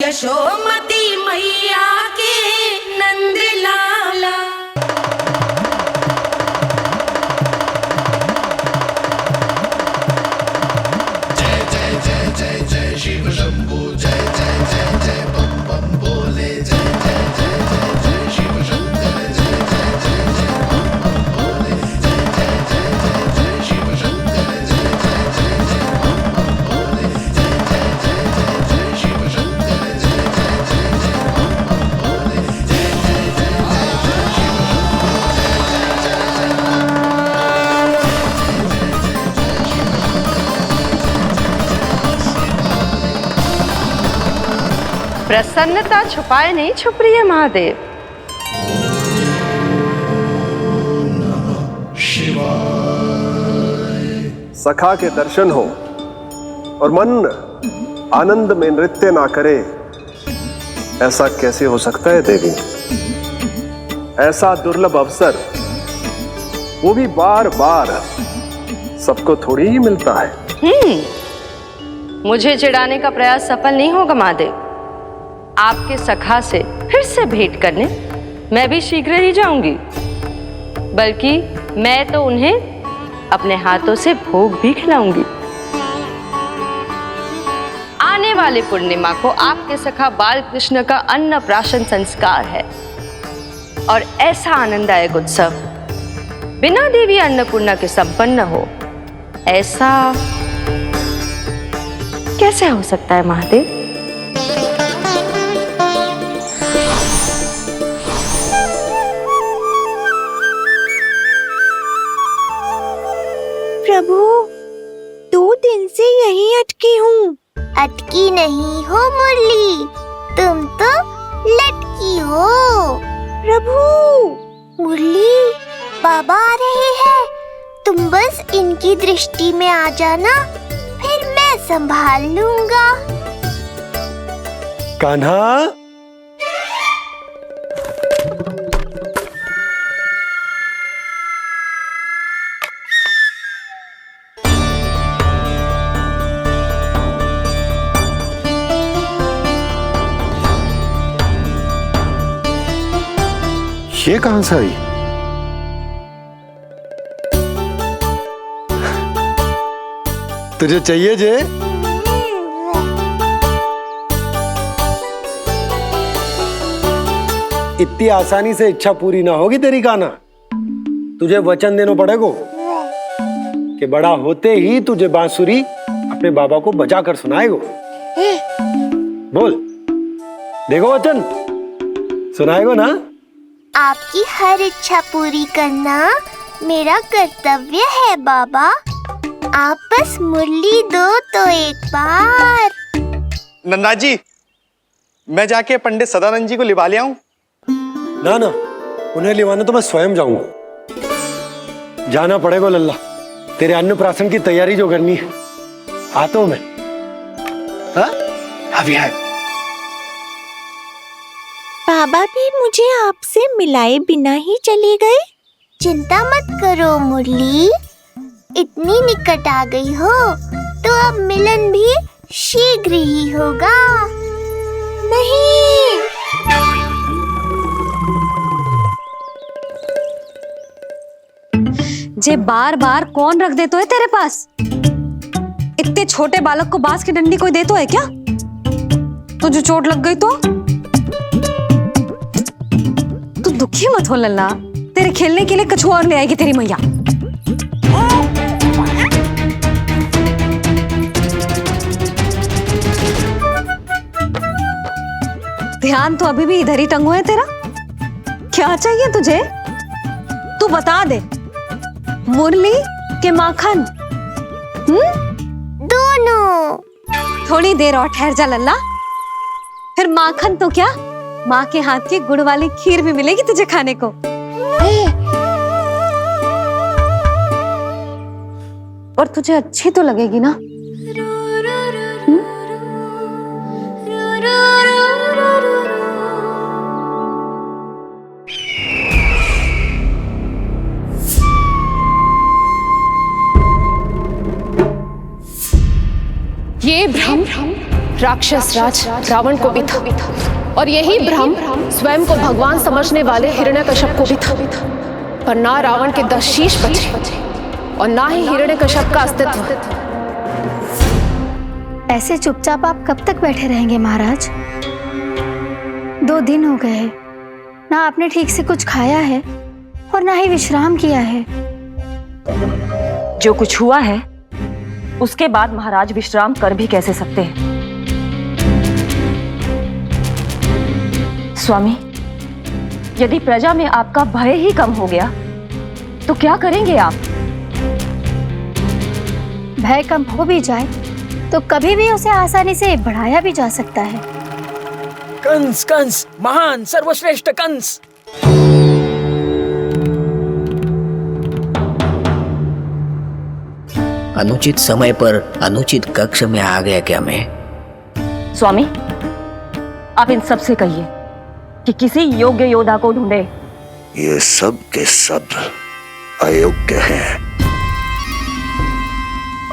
यशोमती मैया के नंद लाला। जय जय जय जय जय शिव शंभू, जय जय जय जय बम बम बोले, जय जय जय जय जय शिव शंकर, जय जय जय जय बम बम बोले, जय जय जय जय जय शिव शंकर, जय जय जय जय बम बम बोले, जय जय जय जय जय शिव शंकर, जय जय जय जय बम बम बोले, जय जय जय जय जय शिव प्रसन्नता छुपाए नहीं छुप रही है महादेव। सखा के दर्शन हो और मन आनंद में नृत्य ना करे, ऐसा कैसे हो सकता है देवी? ऐसा दुर्लभ अवसर, वो भी बार बार, सबको थोड़ी ही मिलता है। मुझे चिढ़ाने का प्रयास सफल नहीं होगा महादेव। आपके सखा से फिर से भेंट करने मैं भी शीघ्र ही जाऊंगी, बल्कि मैं तो उन्हें अपने हाथों से भोग भी खिलाऊंगी। आने वाले पूर्णिमा को आपके सखा बाल कृष्ण का अन्नप्राशन संस्कार है, और ऐसा आनंददायक उत्सव बिना देवी अन्नपूर्णा के संपन्न हो, ऐसा कैसे हो सकता है महादेव? प्रभु, 2 दिन से यहीं अटकी हूँ। अटकी नहीं हो मुरली, तुम तो लटकी हो। प्रभु, मुरली, बाबा आ रहे हैं, तुम बस इनकी दृष्टि में आ जाना, फिर मैं संभाल लूंगा। कान्हा, ये कहां से आई? तुझे चाहिए जे? इतनी आसानी से इच्छा पूरी ना होगी तेरी कान्हा। तुझे वचन देना पड़ेगा कि बड़ा होते ही तुझे बांसुरी अपने बाबा को बजा कर सुनाएगा। बोल, देखो वचन सुनाएगा ना? आपकी हर इच्छा पूरी करना मेरा कर्तव्य है बाबा। आप बस मुरली दो तो एक बार। नंदा जी, मैं जाके पंडित सदानंद जी को लिवा ले आऊं? ना ना, उन्हें लिवाना तो मैं स्वयं जाऊंगा। जाना पड़ेगा लल्ला, तेरे अन्नप्राशन की तैयारी जो करनी है। आता हूं मैं। हाँ? अभी है। बाबा भी मुझे आपसे मिलाए बिना ही चले गए। चिंता मत करो मुरली, इतनी निकट आ गई हो तो अब मिलन भी शीघ्र ही होगा। नहीं, जे बार बार कौन रख देतो है तेरे पास? इतने छोटे बालक को बांस की डंडी कोई देतो है क्या? तुझे चोट लग गई तो? तू दुखी मत हो लल्ला, तेरे खेलने के लिए कछुआ और ले आएगी तेरी मैया। ध्यान तो अभी भी इधर ही टंगो है तेरा। क्या चाहिए तुझे? तू बता दे। मुरली के माखन? दोनों। थोड़ी देर और ठहर जा लल्ला, फिर माखन तो क्या, माँ के हाथ की गुड़ वाली खीर भी मिलेगी तुझे खाने को। और तुझे अच्छी तो लगेगी ना? ये भ्रम राक्षस राज रावण को भी था, और यही भ्रम स्वयं को भगवान समझने वाले हिरण्यकश्यप को भी था। पर ना रावण के 10 शीश बचे और ना ही हिरण्यकश्यप का अस्तित्व। ऐसे चुपचाप आप कब तक बैठे रहेंगे महाराज? 2 दिन हो गए हैं, ना आपने ठीक से कुछ खाया है और ना ही विश्राम किया है। जो कुछ हुआ है उसके बाद महाराज विश्राम कर भी कैसे सकते हैं? स्वामी, यदि प्रजा में आपका भय ही कम हो गया तो क्या करेंगे आप? भय कम हो भी जाए तो कभी भी उसे आसानी से बढ़ाया भी जा सकता है। कंस कंस, महान सर्वश्रेष्ठ कंस। अनुचित समय पर अनुचित कक्ष में आ गया क्या मैं? स्वामी, आप इन सब से कहिए कि किसी योग्य योद्धा को ढूंढे। ये सब के सब अयोग्य हैं।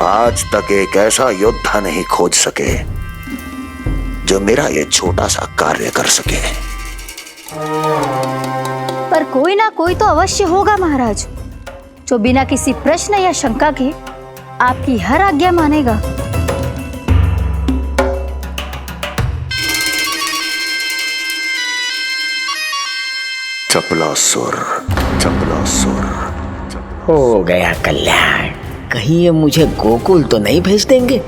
आज तक एक ऐसा योद्धा नहीं खोज सके जो मेरा ये छोटा सा कार्य कर सके। पर कोई ना कोई तो अवश्य होगा महाराज, जो बिना किसी प्रश्न या शंका के आपकी हर आज्ञा मानेगा। चपलासुर, चपलासुर। हो गया कल्याण। कहीं ये मुझे गोकुल तो नहीं भेज देंगे?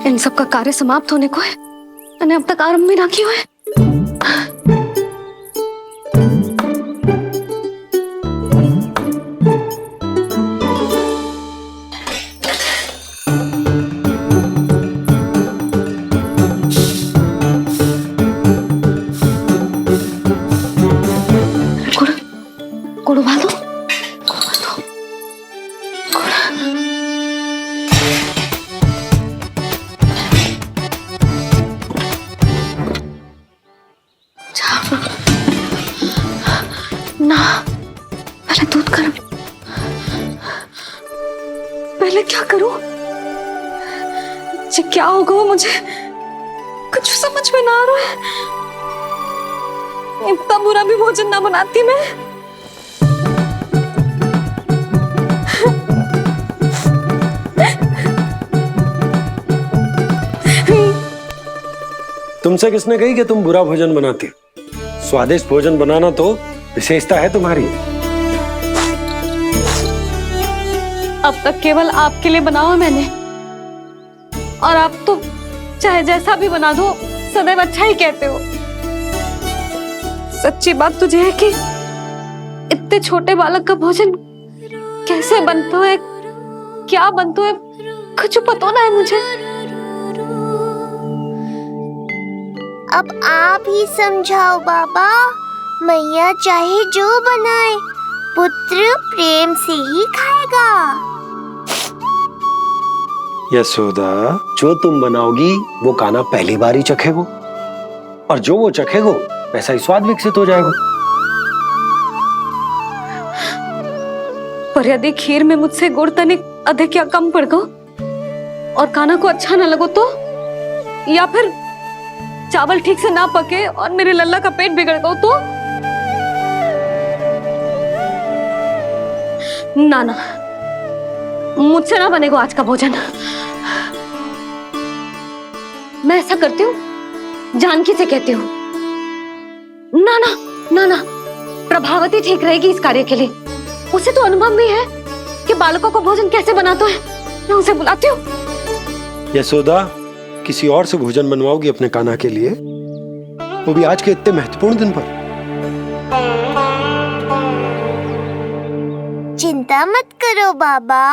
इन सब का कार्य समाप्त होने को है, मैंने अब तक आरंभ भी ना किया है। गुड़ उबाल दो। ना, पहले दूध गर्म। पहले क्या करूं? ये क्या होगा वो मुझे कुछ समझ में ना आ रहा है। इतना बुरा भी भोजन ना बनाती मैं। तुमसे किसने कही कि तुम बुरा भोजन बनाती? स्वादिष्ट भोजन बनाना तो विशेषता है तुम्हारी। अब तक केवल आपके लिए बनाओ मैंने, और आप तो चाहे जैसा भी बना दो सदैव अच्छा ही कहते हो। सच्ची बात तुझे है कि इतने छोटे बालक का भोजन कैसे बनता है, क्या बनता है, कुछ पता ना है मुझे। अब आप ही समझाओ बाबा। मैया चाहे जो बनाए, पुत्र प्रेम से ही खाएगा। यशोदा, जो तुम बनाओगी वो कान्हा पहली बार ही चखेगो, और जो वो चखेगो वैसा ही स्वाद विकसित हो जाएगा। पर यदि खीर में मुझसे गुड़ तनिक अधिक या कम पड़ गो और कान्हा को अच्छा न लगो तो, या फिर चावल ठीक से ना पके और मेरे लल्ला का पेट बिगड़ गो तो? ना ना, मुझसे ना बनेगा आज का भोजन। मैं ऐसा करती हूँ, जानकी से कहती हूँ। ना ना ना ना, प्रभावती ठीक रहेगी इस कार्य के लिए। उसे तो अनुभव भी है कि बालकों को भोजन कैसे बनाता है। मैं उसे बुलाती हूँ। यशोदा, किसी और से भोजन बनवाओगी अपने कान्हा के लिए, वो भी आज के इतने महत्वपूर्ण दिन पर? चिंता मत करो बाबा,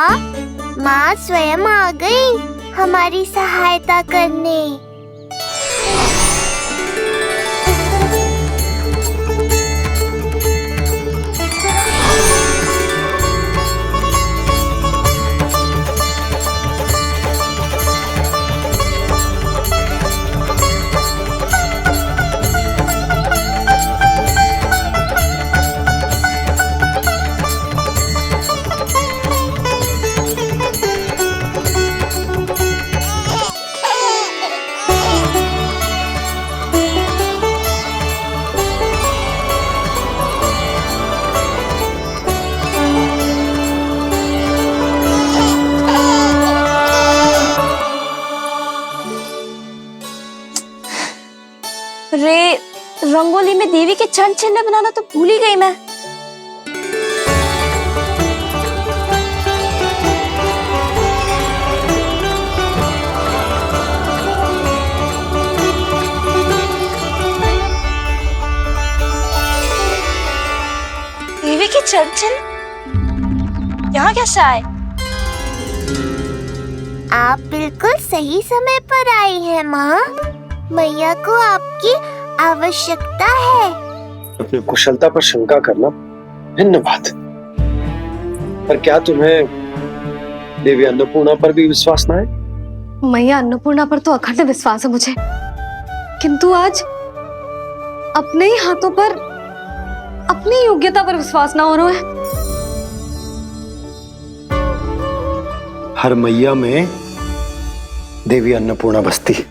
माँ स्वयं आ गई हमारी सहायता करने। रे, रंगोली में देवी के चरण चिन्ह बनाना तो भूल ही गई मैं। देवी के चरण चिन्ह यहाँ कैसे आए? आप बिल्कुल सही समय पर आई हैं माँ। मैया को आपकी आवश्यकता है। अपनी कुशलता पर शंका करना भिन्न बात, पर क्या तुम्हें देवी अन्नपूर्णा पर भी विश्वास न है? मैया अन्नपूर्णा पर तो अखंड विश्वास है मुझे, किंतु आज अपने ही हाथों पर अपनी योग्यता पर विश्वास ना हो रहा है। हर मैया में देवी अन्नपूर्णा बसती।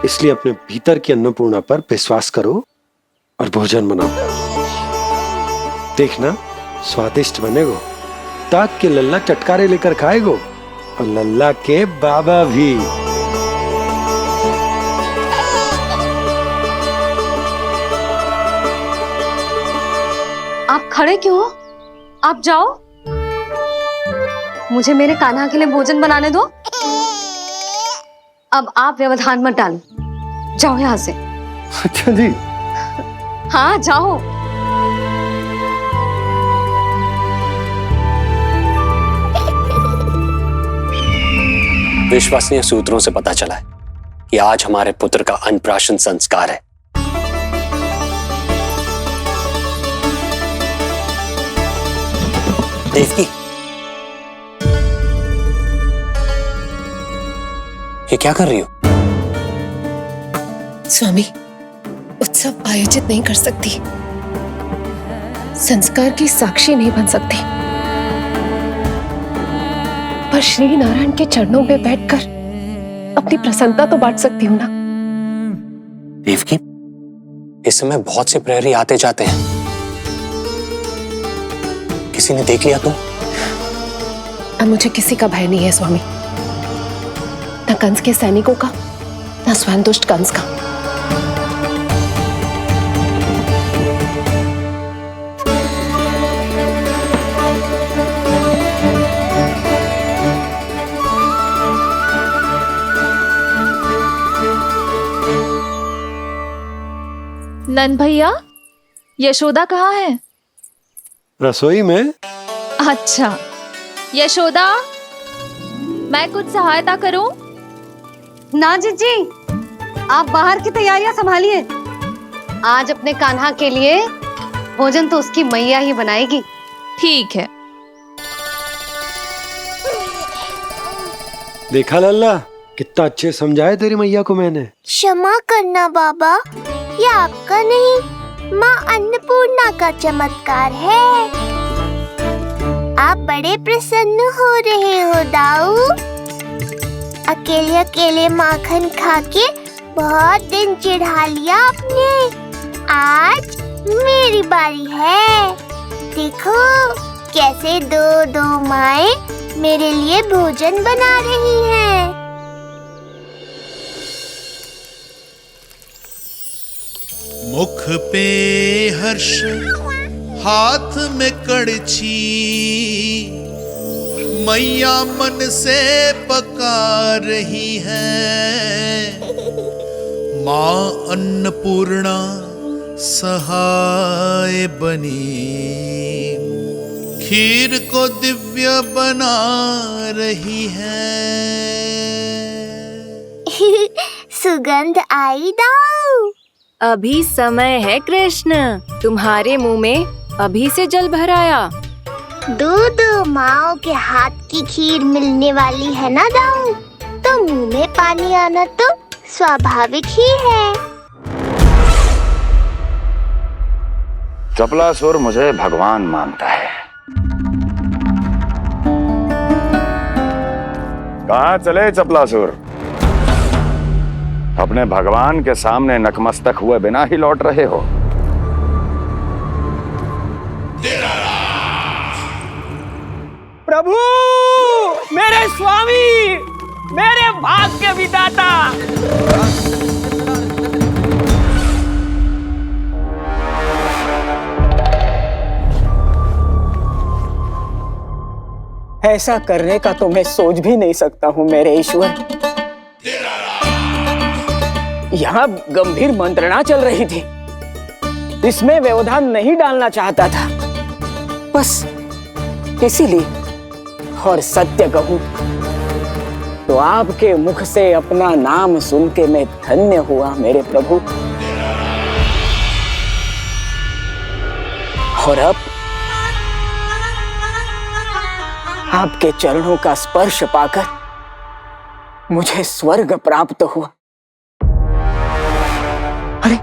इसलिए अपने भीतर की अन्नपूर्णा पर विश्वास करो और भोजन बनाओ। देखना स्वादिष्ट बनेगो, ताक के लल्ला चटकारे लेकर खाएगो और लल्ला के बाबा भी। आप खड़े क्यों हो? आप जाओ, मुझे मेरे कान्हा के लिए भोजन बनाने दो। अब आप व्यवधान मत डालो, जाओ यहाँ से। अच्छा जी। हाँ जाओ। विश्वसनीय सूत्रों से पता चला है कि आज हमारे पुत्र का अन्नप्राशन संस्कार है। देवकी, ये क्या कर रही हो? स्वामी, उत्सव आयोजित नहीं कर सकती, संस्कार की साक्षी नहीं बन सकती, पर श्री नारायण के चरणों में बैठकर अपनी प्रसन्नता तो बांट सकती हूँ ना। देवकी, इस समय बहुत से प्रहरी आते जाते हैं, किसी ने देख लिया तो? अब मुझे किसी का भय नहीं है स्वामी, न कंस के सैनिकों का, न स्वयं दुष्ट कंस का। नंद भैया, यशोदा कहाँ है? रसोई में। अच्छा, यशोदा, मैं कुछ सहायता करूं? ना जीजी, आप बाहर की तैयारियां संभालिए। आज अपने कान्हा के लिए भोजन तो उसकी मैया ही बनाएगी। ठीक है। देखा लल्ला, कितना अच्छे समझाए तेरी मैया को मैंने। क्षमा करना बाबा, ये आपका नहीं, माँ अन्नपूर्णा का चमत्कार है। आप बड़े प्रसन्न हो रहे हो दाऊ। अकेले अकेले माखन खा के बहुत दिन चिढ़ा लिया आपने। आज मेरी बारी है। देखो कैसे दो दो माएं मेरे लिए भोजन बना रही हैं। मुख पे हर्ष, हाथ में कड़छी, मैया मन से पका रही है। माँ अन्नपूर्णा सहाय बनी, खीर को दिव्य बना रही है। सुगंध आई दाऊ। अभी समय है कृष्ण, तुम्हारे मुंह में अभी से जल भराया। दो माओ के हाथ की खीर मिलने वाली है ना दाऊ, तो मुंह में पानी आना तो स्वाभाविक ही है। चपलासुर मुझे भगवान मानता है। कहाँ चले चपलासुर? अपने भगवान के सामने नतमस्तक हुए बिना ही लौट रहे हो। तेरा स्वामी, मेरे भाग्य विधाता। ऐसा करने का तो मैं सोच भी नहीं सकता हूँ मेरे ईश्वर। यहाँ गंभीर मंत्रणा चल रही थी, इसमें व्यवधान नहीं डालना चाहता था, बस इसीलिए। और सत्य कहूं तो आपके मुख से अपना नाम सुन के मैं धन्य हुआ मेरे प्रभु। और अब आपके चरणों का स्पर्श पाकर मुझे स्वर्ग प्राप्त हुआ। अरे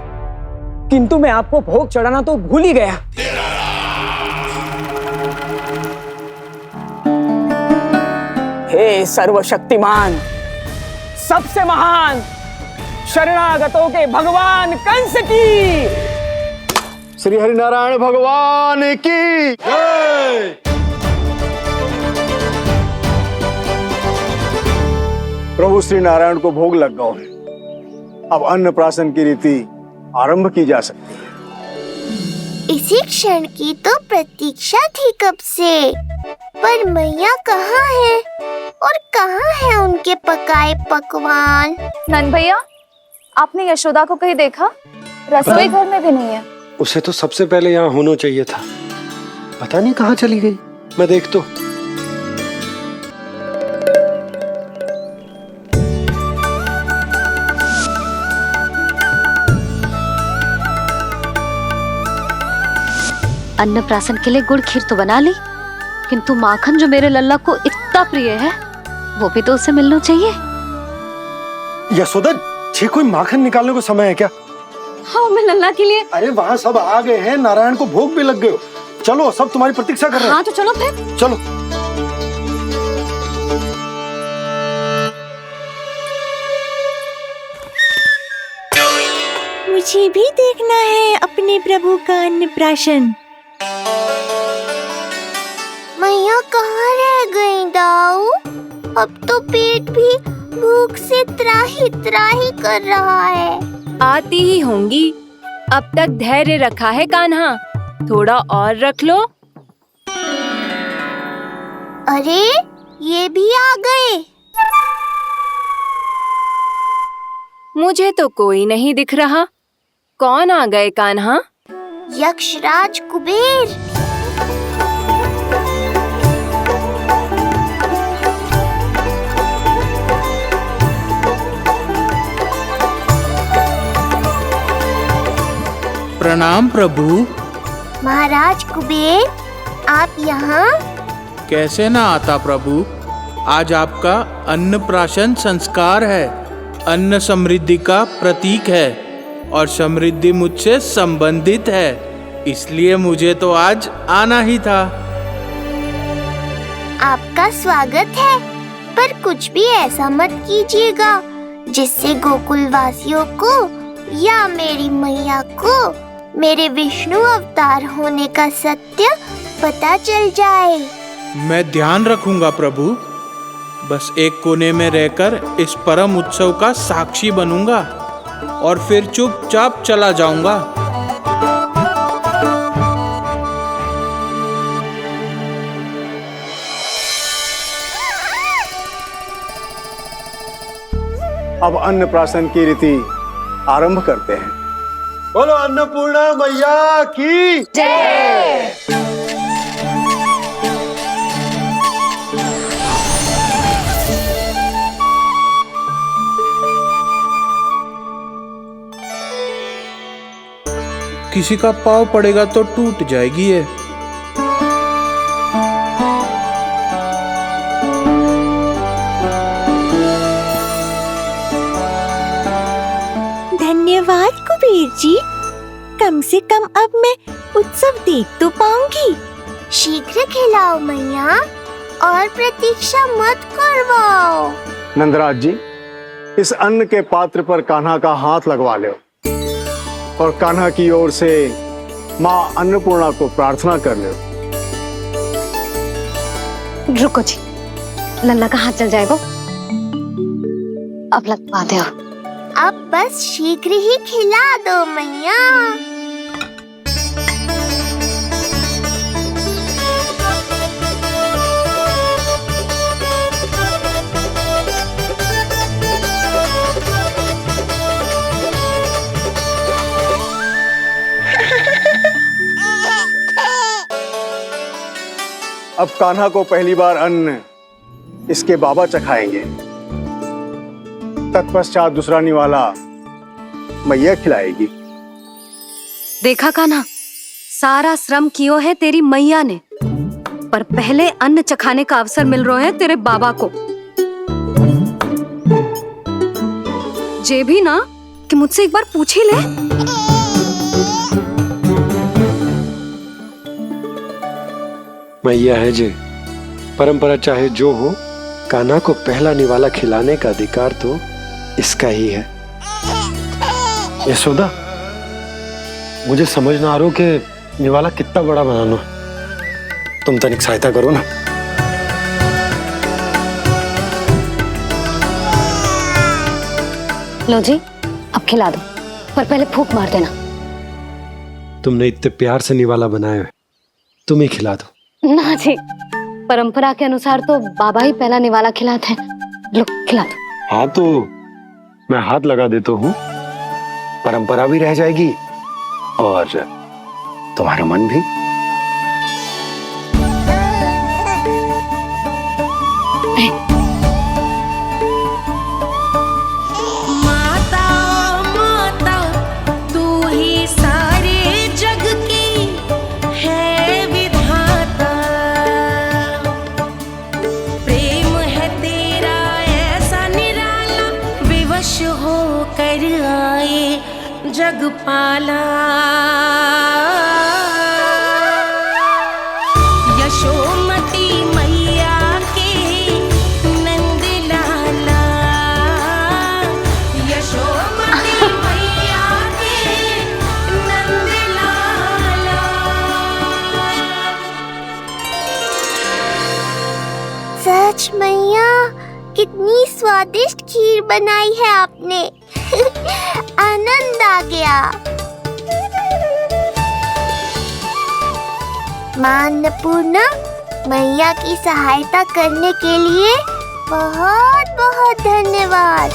किंतु मैं आपको भोग चढ़ाना तो भूल ही गया। हे सर्वशक्तिमान, सबसे महान, शरणागतों के भगवान कंस की, श्री हरिनारायण भगवान की जय। प्रभु श्री नारायण को भोग लग गया है, अब अन्नप्राशन की रीति आरंभ की जा सकती है। इसी क्षण की तो प्रतीक्षा थी कब से, पर मैया कहाँ है और कहाँ है उनके पकाए पकवान? नंद भैया, आपने यशोदा को कहीं देखा? रसोई घर में भी नहीं है। उसे तो सबसे पहले यहाँ होना चाहिए था, पता नहीं कहाँ चली गई। मैं देख तो। अन्नप्राशन के लिए गुड़ खीर तो बना ली, किंतु माखन जो मेरे लल्ला को इतना प्रिय है, वो भी तो उसे मिलना चाहिए। यशोदा जी, कोई माखन निकालने को समय है क्या? हाँ, मैं लल्ला के लिए। अरे वहाँ सब आ गए हैं, नारायण को भोग भी लग गए हो। चलो, सब तुम्हारी प्रतीक्षा कर रहे हैं। हाँ तो चलो फिर। चलो। मुझे भी देखना है अपने प्रभु का अन्नप्राशन। मैया कहाँ रह गई दाऊ? अब तो पेट भी भूख से त्राही त्राही कर रहा है। आती ही होंगी। अब तक धैर्य रखा है कान्हा, थोड़ा और रख लो। अरे ये भी आ गए। मुझे तो कोई नहीं दिख रहा। कौन आ गए कान्हा? यक्षराज कुबेर। प्रणाम प्रभु। महाराज कुबेर, आप यहाँ? कैसे ना आता प्रभु, आज आपका अन्नप्राशन संस्कार है। अन्न समृद्धि का प्रतीक है और समृद्धि मुझसे संबंधित है, इसलिए मुझे तो आज आना ही था। आपका स्वागत है, पर कुछ भी ऐसा मत कीजिएगा जिससे गोकुल वासियों को या मेरी मैया को मेरे विष्णु अवतार होने का सत्य पता चल जाए। मैं ध्यान रखूंगा प्रभु। बस एक कोने में रहकर इस परम उत्सव का साक्षी बनूंगा और फिर चुपचाप चला जाऊंगा। अब अन्नप्राशन की रीति आरंभ करते हैं। बोलो अन्नपूर्णा मैया की जय। किसी का पाँव पड़ेगा तो टूट जाएगी ये। धन्यवाद कुबेर जी, कम से कम अब मैं उत्सव देख तो पाऊंगी। शीघ्र खिलाओ मैया और प्रतीक्षा मत करवाओ। नंदराज जी, इस अन्न के पात्र पर कान्हा का हाथ लगवा लो और कान्हा की ओर से माँ अन्नपूर्णा को प्रार्थना कर लो। रुको जी, लल्ला का हाथ चल जाएगा। अब लग पाते हो। अब बस शीघ्र ही खिला दो मैया। अब कान्हा को पहली बार अन्न इसके बाबा चखाएंगे, तत्पश्चात दूसरा निवाला मैया खिलाएगी। देखा कान्हा, सारा श्रम कियो है तेरी मैया ने, पर पहले अन्न चखाने का अवसर मिल रहा है तेरे बाबा को। जे भी ना कि मुझसे एक बार पूछ ही ले। मैया है जे, परंपरा चाहे जो हो, कान्हा को पहला निवाला खिलाने का अधिकार तो इसका ही है। यशोदा, मुझे समझ ना आ रहा कि निवाला कितना बड़ा बनाना। तुम तनिक सहायता करो ना। लो जी, अब खिला दो, पर पहले फूंक मार देना। तुमने इतने प्यार से निवाला बनाया है, तुम ही खिला दो। ना जी, परंपरा के अनुसार तो बाबा ही पहला निवाला खिलाते हैं। लो खिला दो। हाँ तो मैं हाथ लगा देता हूँ, परंपरा भी रह जाएगी और तुम्हारा मन भी। जगपाला यशोमती मैया के नंद लाला, यशोमती मैया के नंद लाला। सच मैया, कितनी स्वादिष्ट खीर बनाई है आपने। आनंद आ गया। मां अन्नपूर्णा, मैया की सहायता करने के लिए बहुत बहुत धन्यवाद।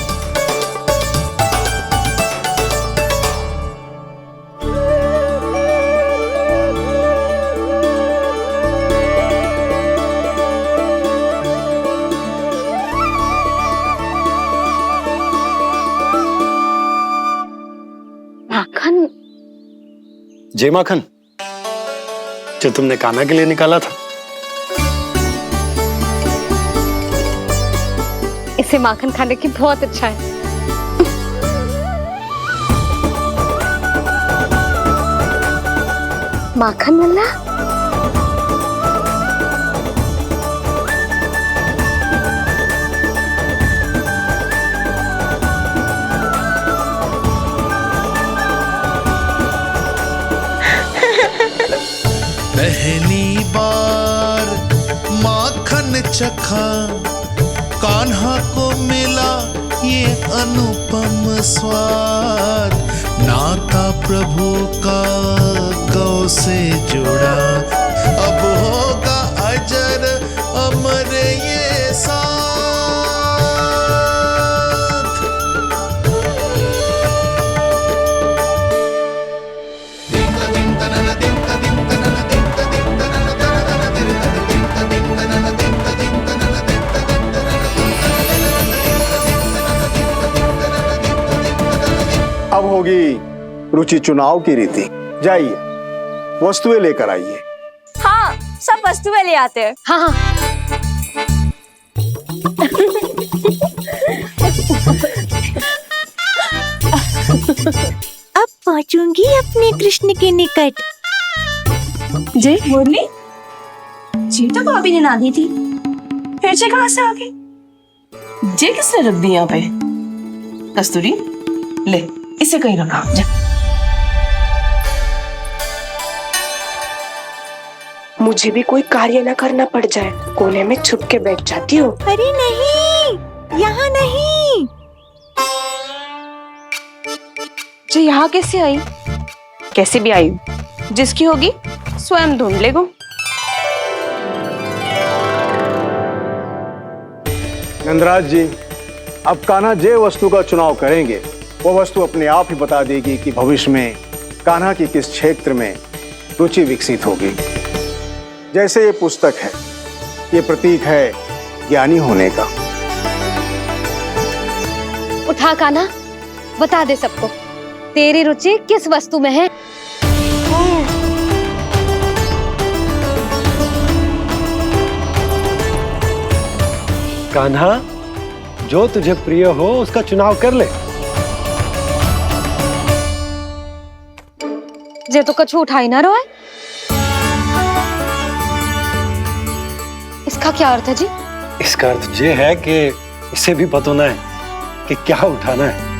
माखन? जय माखन, जो तुमने कान्हा के लिए निकाला था। इसे माखन खाने की बहुत अच्छा है। माखन लल्ला, पहली बार माखन चखा, कान्हा को मिला ये अनुपम स्वाद। नाता प्रभु का गौ से जुड़ा, अब होगा अजर अमर ये साथ। अब होगी रुचि चुनाव की रीति। जाइए, वस्तुएं लेकर आइए। हाँ, सब वस्तुएं ले आते हैं। हाँ हाँ। अब पहुंचूंगी अपने कृष्ण के निकट। जय मुरली, जी तो भाभी ने ना दी थी, फिर से कहां से आ गई? जे किसने रख दी यहाँ पे? कस्तूरी, ले इसे कहीं रखा जा। मुझे भी कोई कार्य न करना पड़ जाए, कोने में छुप के बैठ जाती हूँ। अरे नहीं, यहाँ नहीं। जी यहाँ कैसे आई? कैसे भी आई, जिसकी होगी स्वयं ढूंढ लेगो। नंदराज जी, अब कान्हा जे वस्तु का चुनाव करेंगे वो वस्तु अपने आप ही बता देगी कि भविष्य में कान्हा की किस क्षेत्र में रुचि विकसित होगी। जैसे ये पुस्तक है, ये प्रतीक है ज्ञानी होने का। उठा कान्हा, बता दे सबको तेरी रुचि किस वस्तु में है। कान्हा, जो तुझे प्रिय हो उसका चुनाव कर ले। जे तो कछु उठाई ना रोए। इसका क्या अर्थ है जी? इसका अर्थ ये है कि इसे भी पता ना है कि क्या उठाना है।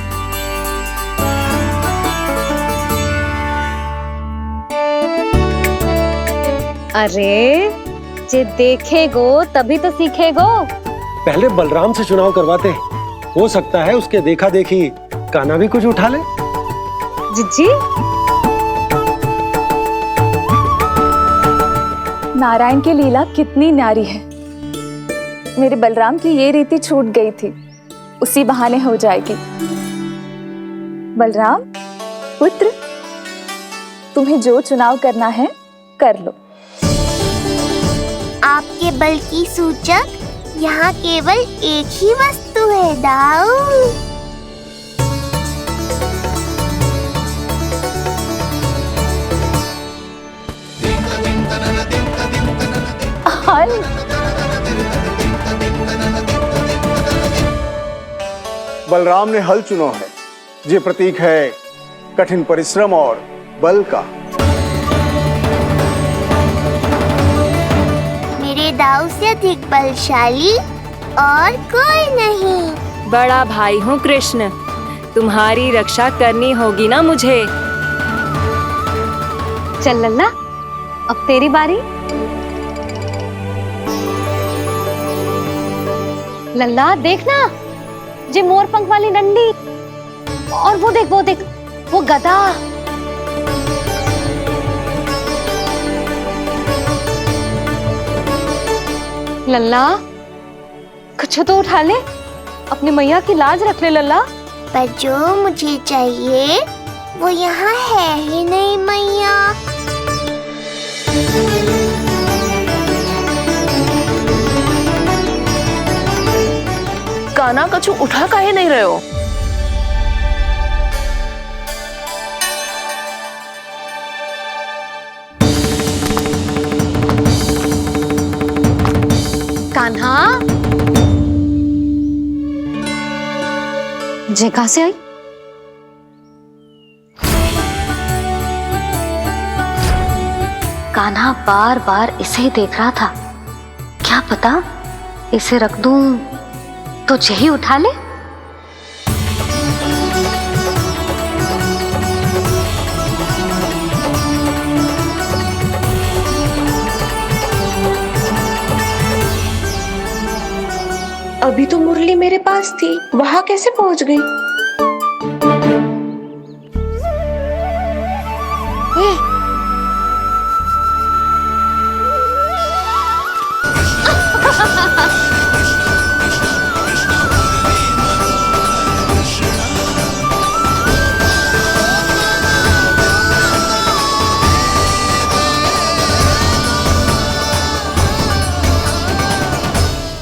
अरे जे देखेगो तभी तो सीखेगो। पहले बलराम से चुनाव करवाते, हो सकता है उसके देखा देखी कान्हा भी कुछ उठा ले। जिज्जी, नारायण की लीला कितनी न्यारी है। मेरे बलराम की ये रीति छूट गई थी, उसी बहाने हो जाएगी। बलराम पुत्र, तुम्हें जो चुनाव करना है कर लो। आपके बल की सूचक यहाँ केवल एक ही वस्तु है दाऊ। हल। बलराम ने हल चुना है, ये प्रतीक है कठिन परिश्रम और बल का। मेरे दाऊ से अधिक बलशाली और कोई नहीं। बड़ा भाई हूँ कृष्ण, तुम्हारी रक्षा करनी होगी ना मुझे। चल लल्ला, अब तेरी बारी। लल्ला देखना, जे मोर पंख वाली डंडी, और वो देख वो गदा। लल्ला कुछ तो उठा ले, अपनी मैया की लाज रख ले लल्ला। पर जो मुझे चाहिए वो यहाँ है ही नहीं मैया। कान्हा कछु उठा काहे नहीं रहे हो? कान्हा, जे कहां से आई? कान्हा बार बार इसे ही देख रहा था। क्या पता इसे रख दूं तो यही उठा ले। अभी तो मुरली मेरे पास थी, वहां कैसे पहुंच गई?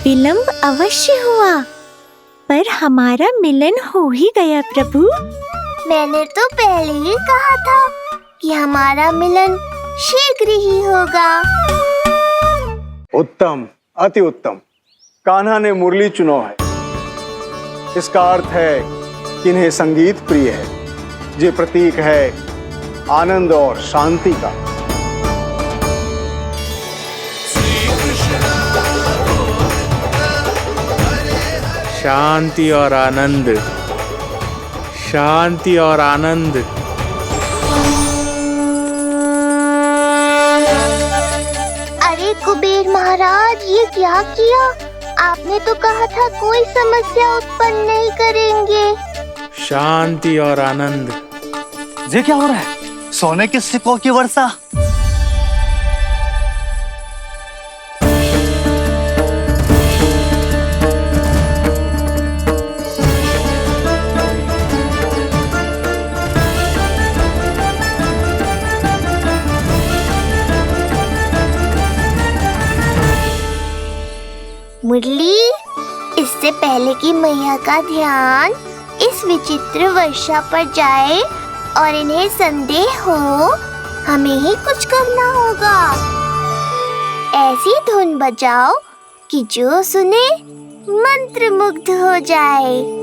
विलंब अवश्य हुआ, पर हमारा मिलन हो ही गया प्रभु। मैंने तो पहले ही कहा था कि हमारा मिलन शीघ्र ही होगा। उत्तम, अति उत्तम। कान्हा ने मुरली चुना है, इसका अर्थ है कि इन्हें संगीत प्रिय है। ये प्रतीक है आनंद और शांति का। शांति और आनंद, शांति और आनंद। ये क्या किया? आपने तो कहा था कोई समस्या उत्पन्न नहीं करेंगे। शांति और आनंद। ये क्या हो रहा है? सोने के सिक्कों की वर्षा। मुरली, इससे पहले कि मैया का ध्यान इस विचित्र वर्षा पर जाए और इन्हें संदेह हो, हमें ही कुछ करना होगा। ऐसी धुन बजाओ कि जो सुने मंत्रमुग्ध हो जाए।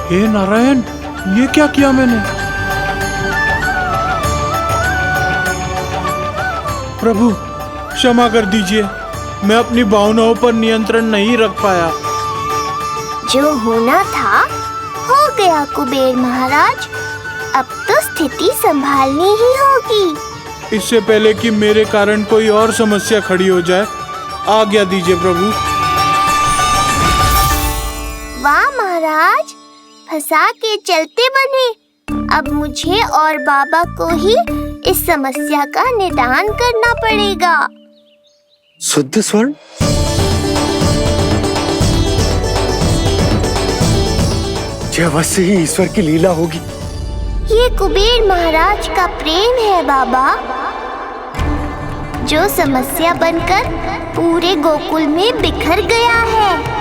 हे नारायण, ये क्या किया मैंने? प्रभु क्षमा कर दीजिए, मैं अपनी भावनाओं पर नियंत्रण नहीं रख पाया। जो होना था हो गया कुबेर महाराज। अब तो स्थिति संभालनी ही होगी। इससे पहले कि मेरे कारण कोई और समस्या खड़ी हो जाए, आज्ञा दीजिए प्रभु। वाह महाराज, फंसा के चलते बने। अब मुझे और बाबा को ही इस समस्या का निदान करना पड़ेगा। शुद्ध स्वर्ण? यह अवश्य ही ईश्वर की लीला होगी। ये कुबेर महाराज का प्रेम है बाबा, जो समस्या बनकर पूरे गोकुल में बिखर गया है।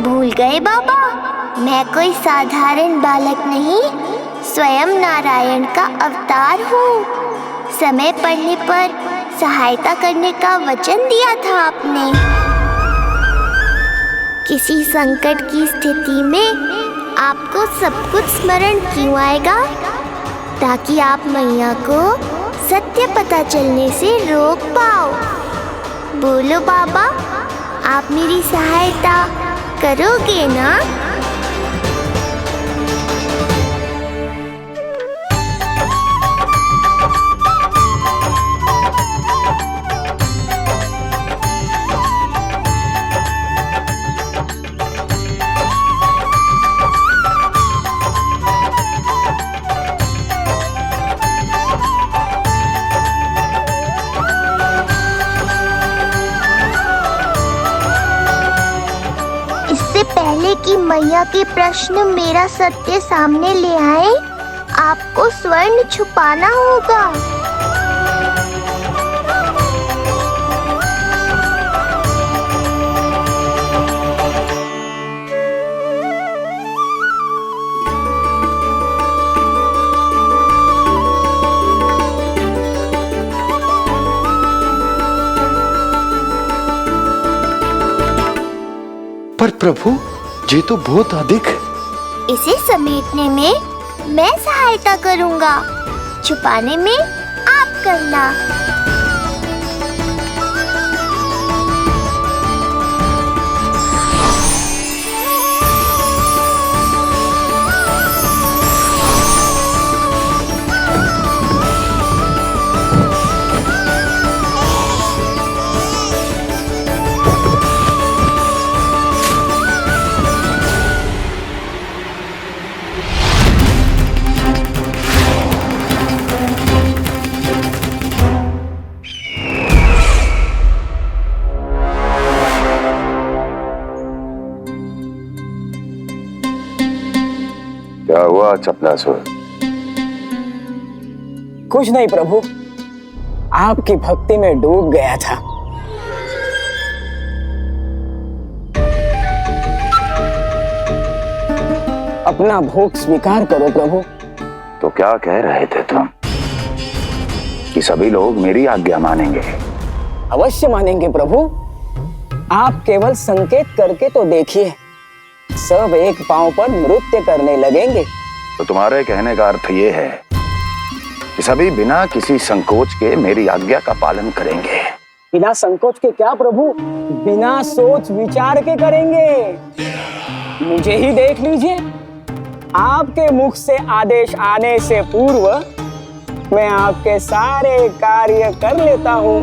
भूल गए बाबा, मैं कोई साधारण बालक नहीं, स्वयं नारायण का अवतार हूँ। समय पड़ने पर सहायता करने का वचन दिया था आपने। किसी संकट की स्थिति में आपको सब कुछ स्मरण क्यों आएगा? ताकि आप मैया को सत्य पता चलने से रोक पाओ। बोलो बाबा, आप मेरी सहायता करोगे ना? पहले कि मैया के प्रश्न मेरा सत्य सामने ले आए, आपको स्वर्ण छुपाना होगा। पर प्रभु, ये तो बहुत अधिक है। इसे समेटने में मैं सहायता करूंगा, छुपाने में आप करना। चपलासुर? कुछ नहीं प्रभु, आपकी भक्ति में डूब गया था। अपना भोग स्वीकार करो प्रभु। तो क्या कह रहे थे तुम कि सभी लोग मेरी आज्ञा मानेंगे? अवश्य मानेंगे प्रभु। आप केवल संकेत करके तो देखिए, सब एक पांव पर नृत्य करने लगेंगे। तो तुम्हारे कहने का अर्थ ये है कि सभी बिना किसी संकोच के मेरी आज्ञा का पालन करेंगे? बिना संकोच के क्या प्रभु, बिना सोच विचार के करेंगे। मुझे ही देख लीजिए, आपके मुख से आदेश आने से पूर्व मैं आपके सारे कार्य कर लेता हूँ।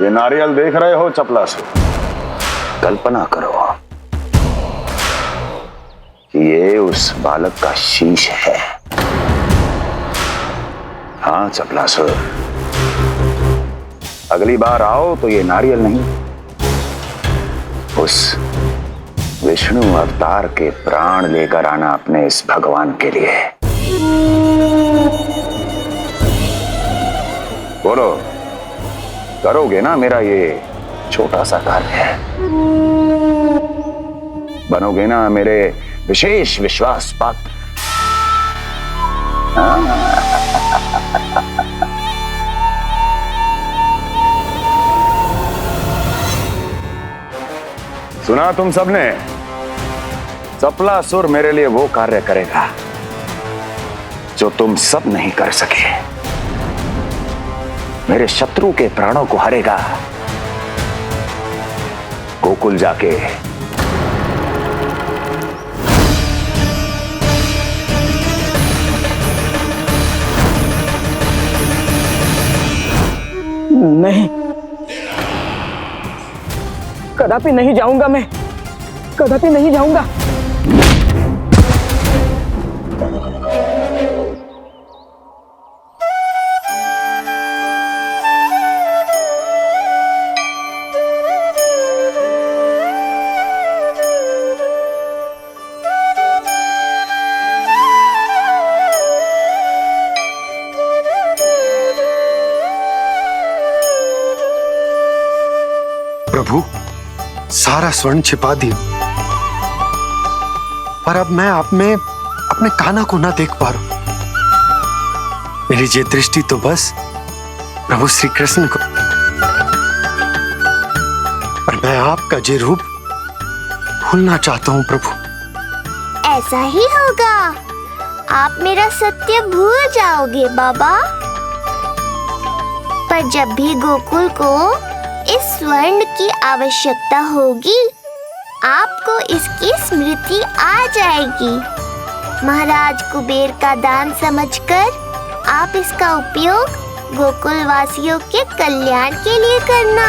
ये नारियल देख रहे हो चपलासुर? कल्पना करो कि ये उस बालक का शीश है। हाँ चपलासुर, अगली बार आओ तो ये नारियल नहीं, उस विष्णु अवतार के प्राण लेकर आना अपने इस भगवान के लिए। बोलो, करोगे ना मेरा ये छोटा सा कार्य? बनोगे ना मेरे विशेष विश्वास पात्र? सुना तुम सबने? चपलासुर मेरे लिए वो कार्य करेगा जो तुम सब नहीं कर सके। मेरे शत्रु के प्राणों को हरेगा। गोकुल जाके नहीं, कदापि नहीं जाऊंगा मैं, कदापि नहीं जाऊंगा। प्रभु, सारा स्वर्ण छिपा दिया, पर अब मैं आप में अपने कान्हा को ना देख पा रहा हूं। मेरी ये दृष्टि तो बस प्रभु श्री कृष्ण को, पर मैं आपका ये रूप भूलना चाहता हूं प्रभु। ऐसा ही होगा, आप मेरा सत्य भूल जाओगे बाबा। पर जब भी गोकुल को इस स्वर्ण की आवश्यकता होगी, आपको इसकी स्मृति आ जाएगी। महाराज कुबेर का दान समझकर आप इसका उपयोग गोकुल वासियों के कल्याण के लिए करना।